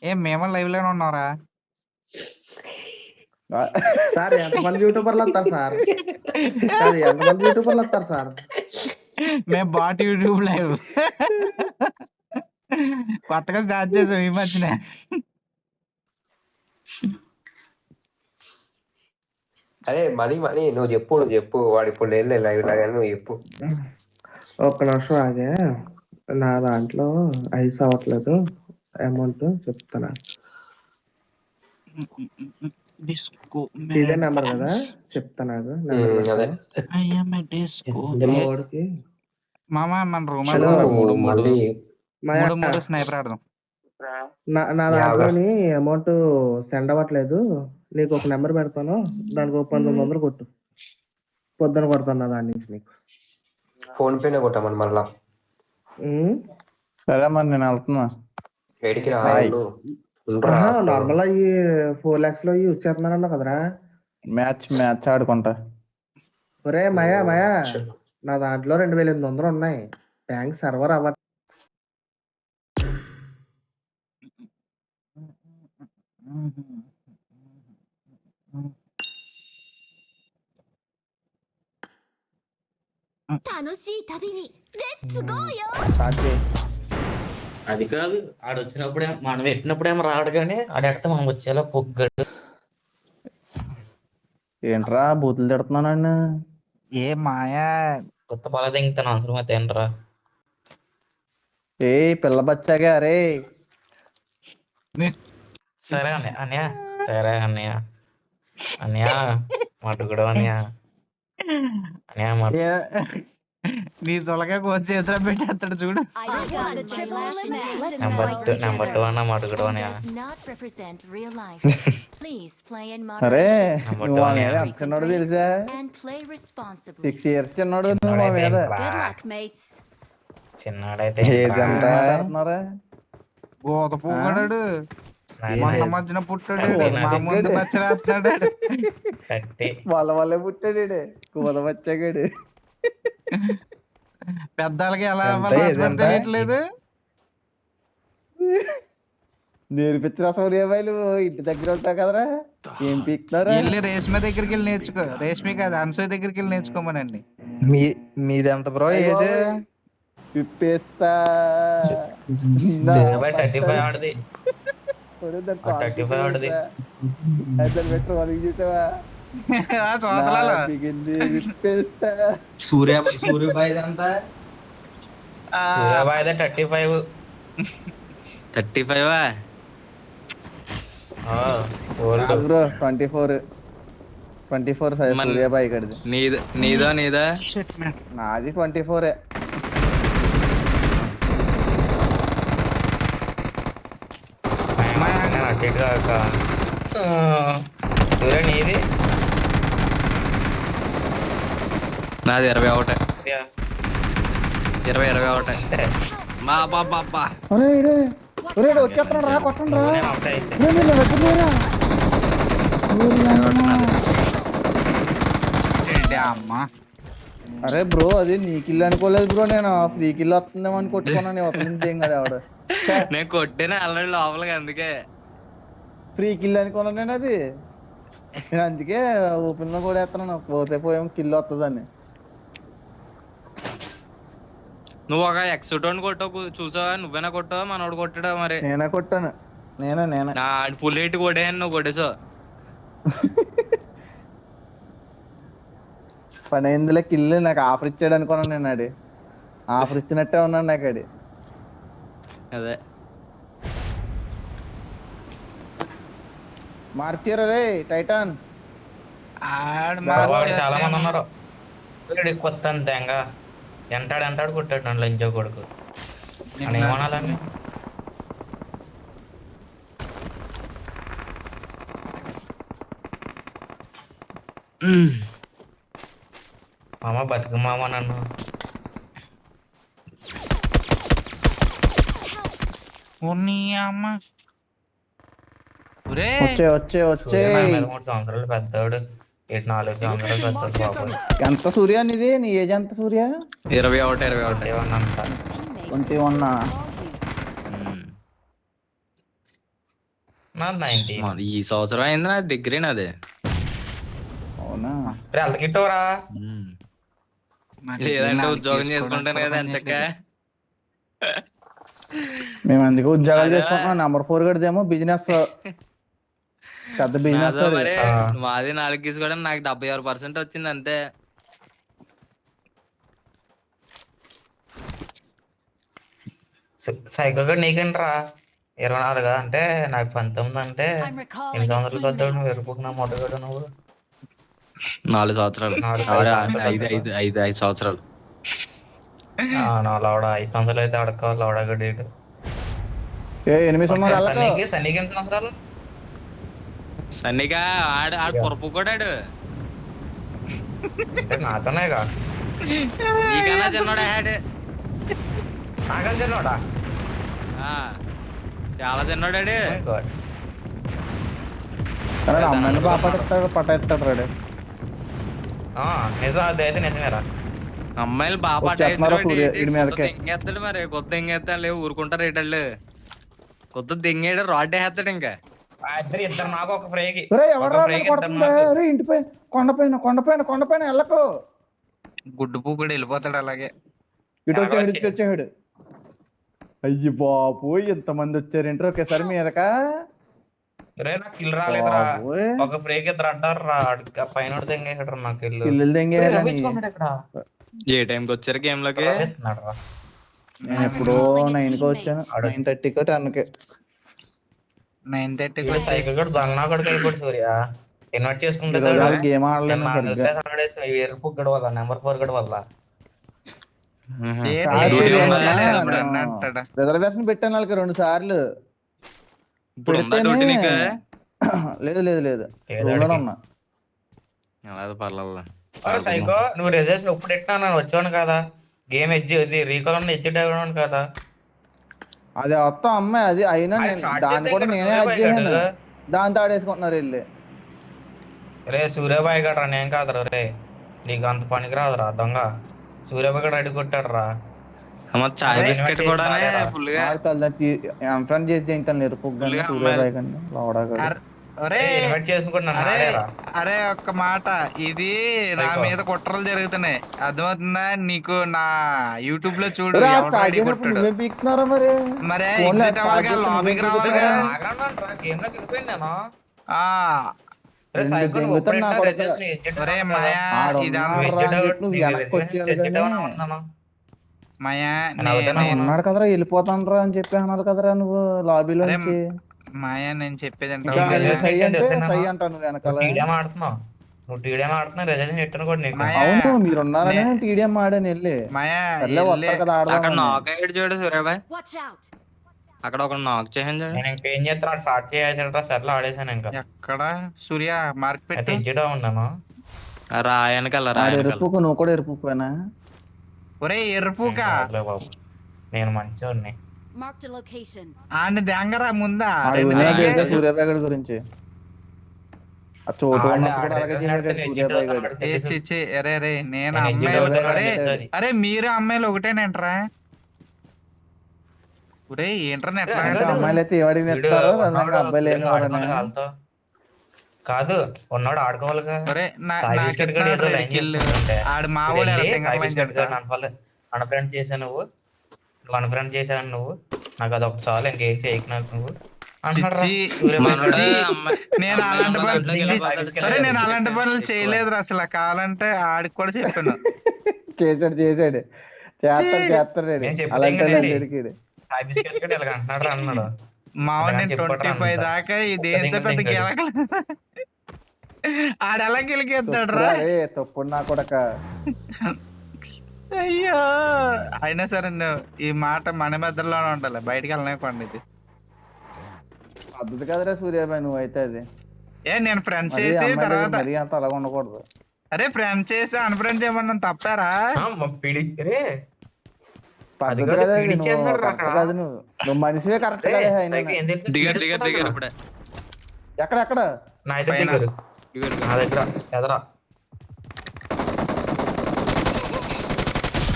ఏం మేము లైవ్ లోనే ఉన్నారా? సార్ ఎంతమంది యూట్యూబర్లు వస్తారు సార్? కాదు ఎంతమంది యూట్యూబర్లు వస్తారు సార్? మేము బాట్ యూట్యూబ్ లైవ్ కొత్తగా స్టార్ట్ చేసాం ఈ మధ్యనే. అరే మనీ నువ్వు చెప్పు వాడు ఇప్పుడు లేదు లైవ్ లాగా నువ్వు చెప్పు. ఒక్క నిమిషం ఆగే, నా దాంట్లో ఐస్ అవ్వట్లేదు అమౌంట్ చెప్తాను. డిస్కో ఇదే నెంబర్ కదా, చెప్తాను అదే డిస్కో వాడికి. మామ మన రూమ్ హలో, మూడు మళ్ళీ స్నైపర్ ఆడదాం. నా దాంట్లోని అమౌంట్ సెండ్ అవ్వట్లేదు, నీకు ఒక నెంబర్ పెడతాను, దానికి ఒక 1900 కొట్టు, పొద్దున కొడతాను నా దాని నుంచి నీకు. ఫోన్ పేనే కొట్టామని మళ్ళా. సరే మరి నేను వెళ్తున్నా. ఏడికి నార్మల్ అయ్యి 4 lakhs లో యూజ్ చేస్తున్నారన్నా కదరా. మ్యాచ్ ఆడుకుంటా. ఒరే మయా నా దాంట్లో 2800 ఉన్నాయి, ట్యాంక్ సర్వర్ అవ్వ. అది కాదు, ఆడు వచ్చినప్పుడే మనం పెట్టినప్పుడేమో రాడు, కానీ ఆడెడితే మనం వచ్చేలా పొగ్గాడు. ఏంట్రా బూతులు తిడుతున్నాను? ఏ మాయా కొత్త పొల దింగుతాను అవసరం అయితే ఏంట్రా. ఏ పిల్ల బచ్చాగా అరే. సరే అన్నయ్య సరే అన్నయ్య మటుకుడు అన్నయ్య నీ సొలగా కోచ్ చేతిలో పెట్టేస్తాడు చూడు. నెంబర్ 2 అన్న మటుకుడు అన్నయ్య. అరే చిన్నోడు తెలుసా, 6 years చిన్నోడు. చిన్నోడైతే గోత పోగడాడు, మొన్న మధ్యన పుట్టాడు, మా ముందు బచ్చలేస్తున్నాడు. వాళ్ళే పుట్టాడు కూద బచ్చాగాడు. పెద్దలకి ఎలా తెలియట్లేదు. నేర్పించిన సౌర్యబాయిలు ఇంటి దగ్గర ఉంటావు కదరా, ఏం పీక్తారా? వెళ్ళి రేష్మ దగ్గరికి వెళ్ళి నేర్చుకో. రేష్మి కాదు, అనసూయ దగ్గరికి వెళ్ళి నేర్చుకోమనండి. మీది ఎంత బ్రో ఏజ్? పిప్పేస్తా. 35 ఆడది. 35 ఆడది. సూర్యబాయ్ అంతా 35. 35 బ్రో 24 సూర్యాబాయి గడిది. నీదా నాది 24. సూర్య నీది? నాది 21. మా బాబా వచ్చేస్తున్నాడు రా, కొట్టండి రా. అమ్మా అరే బ్రో అది నీ కిల్ అనుకోలేదు బ్రో, నేను ఫ్రీ కిల్ వస్తుందేమో అని కొట్టుకున్నాను. ఏం కదా ఆవిడ, నేను కొట్టిన ఆల్రెడీ లోపలికి, అందుకే ఫ్రీ కిల్ అనుకున్నాను నేను. అది నేను అందుకే ఓపెన్ లో కూడా వేస్తున్నాను, పోతే పోయేమో కిల్ వస్తుందని. నువ్వు ఒక ఎక్స్టోన్ కొట్టావు చూసావా? నువ్వేనా కొట్టావా మనోడు కొట్టాడా? మరి నేనే కొట్టాను. నేనే ఫుల్ హైట్ కొట్టాను, నువ్వు కొట్టేసావు. పని అయిందిలే కిల్. నాకు ఆఫర్ ఇచ్చాడు అనుకున్నాను నేను. అది ఆఫర్ ఇచ్చినట్టే ఉన్నాను నాకు. అది అదే మార్చారు రే టైటాన్. చాలా మంది ఉన్నారు. కొత్త అంతేంగా ఎంటాడు కొట్టాడు నన్ను లంచో కొడుకు అని ఏమనాలని. మామ బతుకు మామ నన్ను. అమ్మ వచ్చే 3 సంవత్సరాలు పెద్దోడు, 4 సంవత్సరాలు పెద్దోడు బాబు. ఎంత సూర్య నీది? నీ ఏజ్ ఎంత సూర్య? 21. ఏమన్నా 21. నాది 19. ఈ సంవత్సరం అయింది నా దగ్గరేనా అది. అవునా? ఎంత కిట్టవరా? లేదంటే ఉద్యోగం చేసుకుంటాను కదా ఎంచక్క. మేము అందుకే ఉద్యోగాలు అదే. చేసుకుంటున్నాం. నెంబర్ 4 గడిదేమో బిజినెస్, పెద్ద బిజినెస్. నాదో మరి మాది 4 తీసుకోవడం నాకు 76% వచ్చింది అంతే. సైకో గడు నీకేంట్రా 24 అంటే నాకు 19 అంటే I'm recalling ఎన్ని a సంవత్సరాలు కొద్దాడు నువ్వు teammate. ఎరుపుకున్నా మొట్టగడు నువ్వు 4 సంవత్సరాలు. 5 సంవత్సరాలు. నా లవడ 5 సంవత్సరాలు అయితే అడక్కావాలి లవడగడు. 8 సంవత్సరాలు సన్నీకి ఎన్ని సంవత్సరాలు? సన్నిగా ఆడు పొరపు కొడాడు. అంటే నాతోనేగా నీకన్నా చిన్నోడా ఆడు. నాగా చిన్నోడా? చాలా చిన్నోడాడు. అమ్మాయిని బాగా పట్టేస్తాడు రాడు. నిజం, అది అయితే నిజమేరా. అమ్మాయిలు బాగా వచ్చేస్తున్నారు వీడి మీదకే. దెంగేస్తాడు మరి. కొత్త దెంగేస్తాడు లేవు ఊరుకుంటారు రేటళ్ళు. కొత్త దెంగేడు రాడ్ వేస్తాడు ఇంకా. ఇద్దరు నాకు ఒక ఫ్రైకి ఇంటిపై కొండపైన వెళ్ళకు. గుడ్డు పూ కూడా వెళ్ళిపోతాడు అలాగే. ఇటు వచ్చాడు. అయ్యి బాబు ఎంతమంది వచ్చారేంటారు ఒకేసారి మీదక. నాకు కిల్ రాలేదురా. ఒక ఫ్రేక్ ఇద్దరు అడ్డారు రా. పైన దెంగేసాడు నాకు కిల్లు. ఏ టైంకి వచ్చారు గేమ్ లోకి? నేను ఎప్పుడో 9కి వచ్చాను. 9:30కి 10కి. 9:30 సైకిల్ కూడా దొంగ కొడుకు అయిపోయి సూర్య ఇన్వైట్ చేసుకుంటే గేమ్ ఆడలేను. ఎరుపు గడు వల్ల నెంబర్ 4 గడు వల్ల రిజర్వేషన్ పెట్టాను వాళ్ళకి 2 సార్లు. ఇప్పుడు ఉందా డ్యూటీ నీకు? లేదు ఉన్నా. పర్లేదు. సైకో నువ్వు రిజల్ట్స్ ఎప్పుడు పెట్టినా వచ్చాను కదా. గేమ్ ఎడ్జ్ రీకాల్ ఎడ్జిట్ అవ్వడం కదా. అది మొత్తం అమ్మాయి అది అయినా దాన్ని కూడా నేనే చేశాను. దాంతో ఆడేసుకుంటున్నారు వెళ్ళి. రే సూర్యబాయ్ గడ్రా నేను కాదురా. రే నీకు అంత పనికి రాదురా దొంగ. సూర్యబాయ్ గడ అడిగి కొట్టాడు రా. చాయ్ బిస్కెట్ కూడా ఫ్రెండ్ చేసి ఇంకా నేర్పుగానే సూర్యబాయ్ కండి లోడా. అరే ఒక్క మాట, ఇది నా మీద కుట్రలు జరుగుతున్నాయి అర్థమవుతుందా నీకు? నా యూట్యూబ్ లో చూడు పీకుతున్నారా మరి? మరే ఎగ్జిట్ అవ్వాలి కదా, లాబీకి రావాలి కదా. అన్నాడు కదరా వెళ్ళిపోతాను రా అని చెప్పి అన్నారు కదరా నువ్వు లాబీలో. మాయా నేను చెప్పేది అవును మీరున్నారని టీడీఎం ఆడాను వెళ్ళి. అక్కడ నాక్ అయ్యాడు చూడు సూర్యబాయ్. అక్కడ ఒక నాక్ చేయండి చూడు. ఏం చేస్తున్నాడు? స్టార్ట్ చేయాల్సిన సర్లు ఆడేసాను ఇంకా. ఎక్కడ సూర్య మార్క్ పెట్టి ఎడ్జిడా ఉన్నాను. రాయనకల్లా ఎరుపుకు నువ్వు కూడా ఎరుపుకుపోయినా? ఒరే ఎరుపుకా బాబు నేను మంచోడిని. ఆడిని దెంగరా ముందా సూర్యబాయ్ గురించి. నేను అమ్మాయిలు అరే మీరు అమ్మాయిలు ఒకటేనంటరా? ఒరే ఏంట్రా అమ్మాయిలు అయితే ఏమడిగిన అబ్బాయిలు కాదు ఉన్నాడు ఆడుకోవాలిగా. ఆడు మావాడు అన్ఫ్రెండ్ చేశాను నువ్వు, అన్ఫ్రెండ్ చేశాను నువ్వు. నాకు అది ఒక చాలు, ఇంకేం చేయకు నాకు నువ్వు. నేను అలాంటి పనులు చేయలేదు అసలు. కావాలంటే ఆడికి కూడా చెప్పాను. చేశాడు అన్నాడు మావాడు. నేను 25 దాకా ఇదేంతో పెద్ద గెలక ఆడ ఎలా గెలికేస్తాడు రా. తప్పుడు నా కొడక. అయ్యో అయినా సరే ఈ మాట మన మధ్యలోనే ఉండాలి, బయటికి వెళ్ళలేకండి. ఇది పద్ధతి కదరా సూర్యబాయ్ నువ్వు అయితే. అది నేను ఫ్రెండ్స్ చేసి తర్వాత అంత అలాగ ఉండకూడదు. అరే ఫ్రెండ్స్ చేసి అన్ఫ్రెండ్ చేయమన్నా తప్పారా? నువ్వు మనిషివే కరెక్ట్. ఎక్కడ నా దగ్గర ఎదరా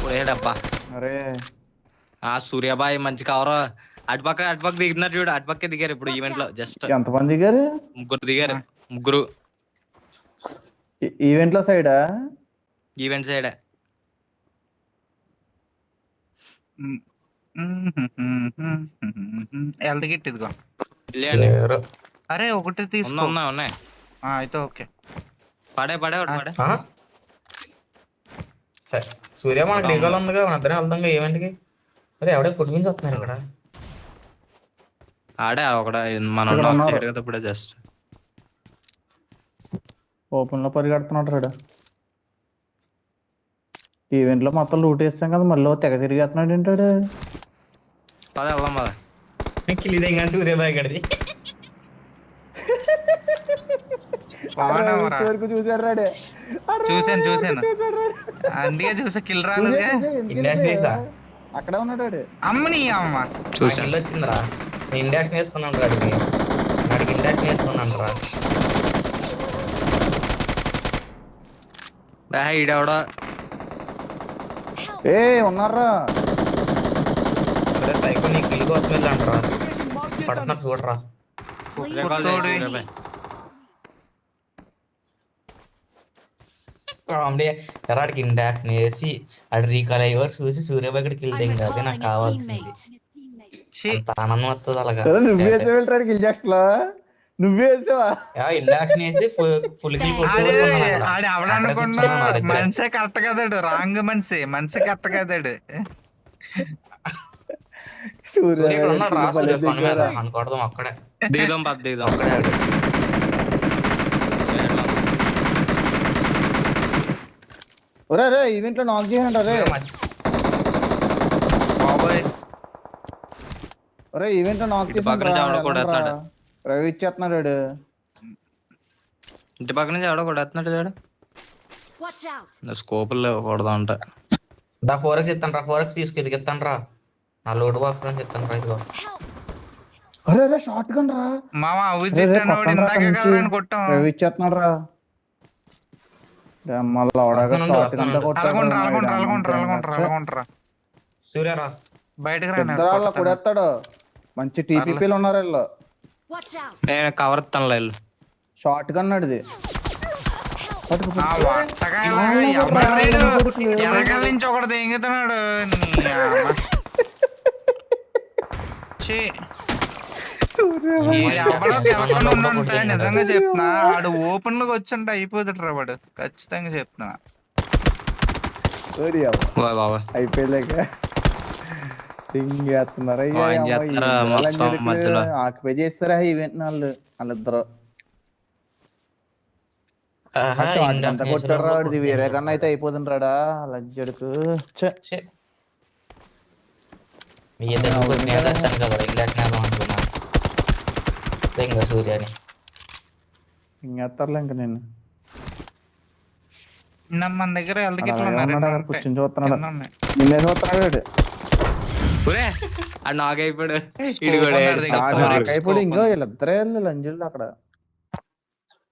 పోయాడబ్బా. అరే ఆ సూర్యబాయ్ మంచి కవర్ అటుపక్క దిగుతున్నారు చూడు, అటుపక్క దిగారు ఇప్పుడు ఈవెంట్ లో. జస్ట్ ఎంతమంది దిగారు ముగ్గురు దిగారు, ముగ్గురు ఈవెంట్ లో సైడా? Event side. ఎల్టగిట్ ఇదిగో. లేరు. అరే ఒకటి తీసుకో. ఉన్నాయి. అయితే ఓకే. పడే ఒకటి పడే. సరే సూర్య మనకి లీగల్ ఉందిగా, మన ఇద్దరే వెళ్దాం ఈవెంట్కి. అరే ఎవడే ఫుడ్ మీన్స్ వస్తున్నారు ఇక్కడ. ఆడే ఒకడ మన కదా ఇప్పుడే జస్ట్ ఓపెన్ లో పరిగెడుతున్నాడు రాడు. ఈవెంట్ లో మొత్తం లూట్ వేస్తాం కదా, మళ్ళీ తెగ తిరిగేస్తున్నాడు ఏంటాడు. పద వెళ్దాం పద. కిలిదే ఇంకా సూర్య బాయ్ గడిది చూసాడు రాడే. చూసాను అందుకే చూసా. కిల్ రాలేదుగా. అక్కడే ఉన్నాడు. అమ్మని అమ్మ కిల్ వచ్చిందిరా. నేను ఇండాక్షన్ వేసుకున్నాను రా. నాడికి ఇండాక్షన్ వేసుకున్నాను రా. ఈడెవడో ఉన్నారా. అరే సైకో నీ కిల్ కోసం వెళ్ళంటారా. పడుతున్నారు చూడరా. ఎరాడికి ఇండాక్షన్ వేసి అటు రీకాల్ అయ్యేవారు చూసి సూర్యబాయ్ ఇక్కడ కిల్ దింగ్. అదే నాకు కావాల్సింది. అంత ఆనందం వస్తుంది అలాగా. నువ్వే వేసావా? ఇండాక్షన్ వేసి ఫుల్ కిల్ అవడనుకున్నా. మనిషే కరెక్ట్ కదాడు. రాంగ్ మనిషి కరెక్ట్ కదాడు. అనుకోవడం అక్కడే దిగుదాం పద దిగుదాం. అక్కడే ఆడు. ఒరే ఈవెంట్ లో నాక్ చేయండి. అరే బాబోయ్ ఒరే ఈవెంట్ లో నాక్ చేసి రవి ఇచ్చేస్తున్నాడు. ఇంటి పక్క నుంచి ఎవడో కొడేస్తున్నాడు చూడు. స్కోపులు కొడదా అంట. దా 4x ఇస్తాను రా. 4x తీసుకు ఎదిగిస్తాను రా. నా లోడ్ బాక్స్ నుంచి ఇస్తాను రా. ఇదిగో అరే షార్ట్ గన్ రా మామ. ఇందాక కొట్టాం. రవి ఇచ్చేస్తున్నాడు రా. సూర్యరా బయటకు కొడేస్తాడు. మంచి టీపీపీలు ఉన్నారు వీళ్ళు. నేను కవర్ ఇస్తాను వెళ్ళు. షార్ట్ గన్ అడిది. వెనకాల నుంచి ఒకటి తెంగుతున్నాడు. నిజంగా చెప్తున్నా. ఆడు ఓపెన్ లోకి వచ్చింటే అయిపోతాడు రా వాడు. ఖచ్చితంగా చెప్తున్నా. అయిపోయలేక ఆక్యుపై చేస్తారా ఈవెంట్ వాళ్ళిద్దరు. అంత కొట్టాడు రాడు. వేరే కన్నా అయితే అయిపోతుంది రాడా లజ్జడుకు. సూర్యాని ఇంకేస్తారులే. ఇంకా నేను మన దగ్గర కూర్చొని చూస్తున్నాడు. నిన్నే చూస్తున్నాడు. నాగైపోయాడు. అయిపోయాడు. ఇంకో వీళ్ళిద్దరే లంజులు అక్కడ.